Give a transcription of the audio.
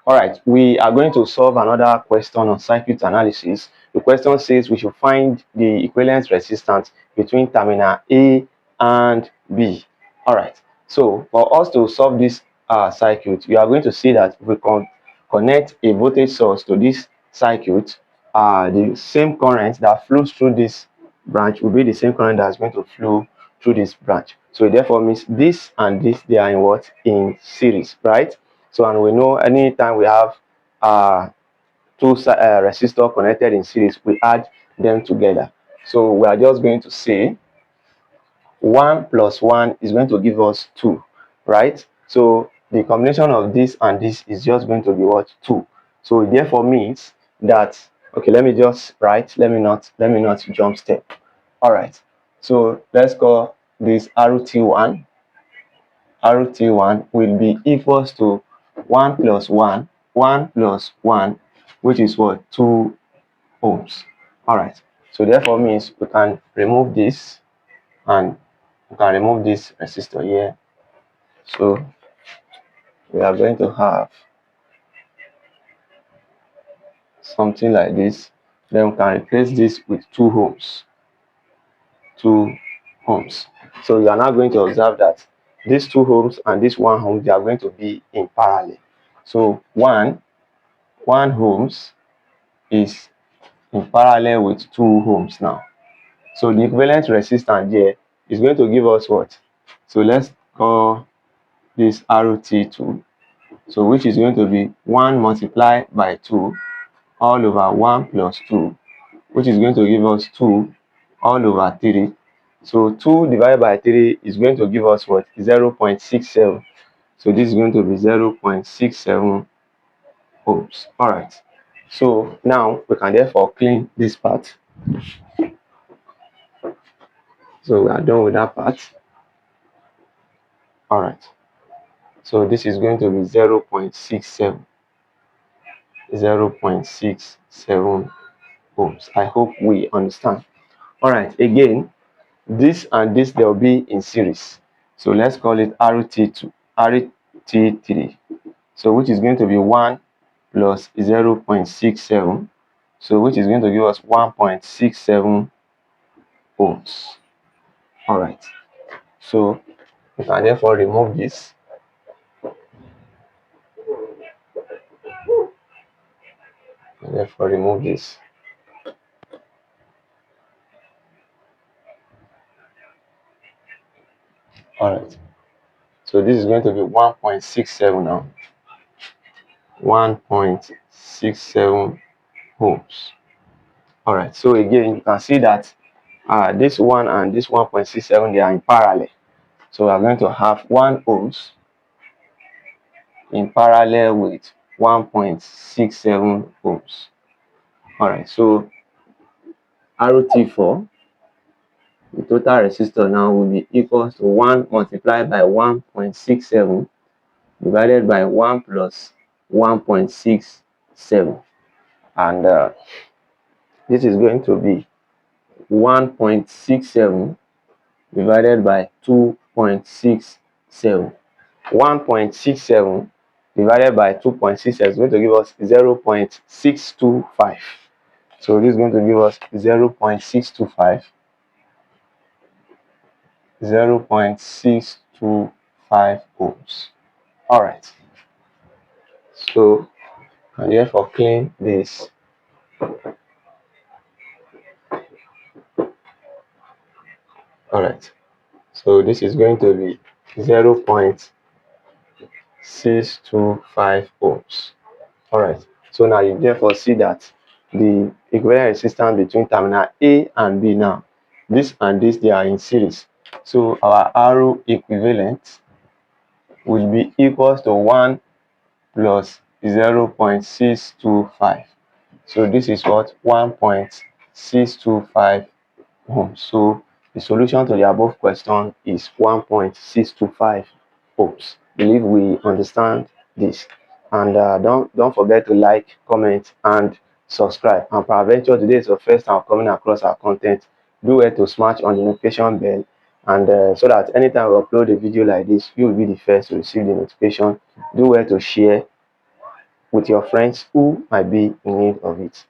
All right, we are going to solve another question on circuit analysis. The question says we should find the equivalent resistance between terminal A and B. All right, so for us to solve this circuit, we are going to see that we can connect a voltage source to this circuit. The same current that flows through this branch will be the same current that's going to flow through this branch. So it therefore means this and this, they are in what? In series, right? So, and we know anytime we have two resistors connected in series, we add them together. So we are just going to say 1 plus 1 is going to give us 2, right? So the combination of this and this is just going to be what? 2. So it therefore means that, okay, let me just write, let me not jump step. All right, so let's call this RT1. RT1 will be equals to 1 plus 1, 1 plus 1, which is what? 2 ohms. All right, so therefore means we can remove this and we can remove this resistor here. So we are going to have something like this. Then we can replace this with 2 ohms. 2 ohms. So you are now going to observe that these 2 ohms and this 1 ohm, they are going to be in parallel. So 1 ohms is in parallel with 2 ohms now. So the equivalent resistance here is going to give us what? So let's call this RT2. So which is going to be 1 multiplied by 2 all over 1 plus 2, which is going to give us 2 all over 3. So 2 divided by 3 is going to give us what? 0.67. So this is going to be 0.67 ohms. All right. So now we can therefore clean this part. So we are done with that part. All right. So this is going to be 0.67. 0.67 ohms. I hope we understand. All right. Again, this and this, they'll be in series. So let's call it RT2, RT3. So which is going to be 1 plus 0.67. So which is going to give us 1.67 ohms. All right. So we can therefore remove this. Therefore remove this. All right. So this is going to be 1.67 now. 1.67 ohms. All right. So again, you can see that this one and this 1.67, they are in parallel. So we are going to have 1 ohms in parallel with 1.67 ohms. All right. So RT4, the total resistor now will be equal to 1 multiplied by 1.67 divided by 1 plus 1.67. And this is going to be 1.67 divided by 2.67. 1.67 divided by 2.67 is going to give us 0.625. So this is going to give us 0.625. 0.625 ohms. All right. So and therefore clean this. All right. So this is going to be 0.625 ohms. All right. So now you therefore see that the equivalent resistance between terminal A and B now, this and this, they are in series. So our R equivalent will be equals to 1 plus 0.625. So this is what? 1.625 ohms. So the solution to the above question is 1.625 ohms. Believe we understand this. And don't forget to like, comment, and subscribe. And peradventure today is your first time coming across our content, do well to smash on the notification bell, and so that anytime we upload a video like this, you will be the first to receive the notification. Do well to share with your friends who might be in need of it.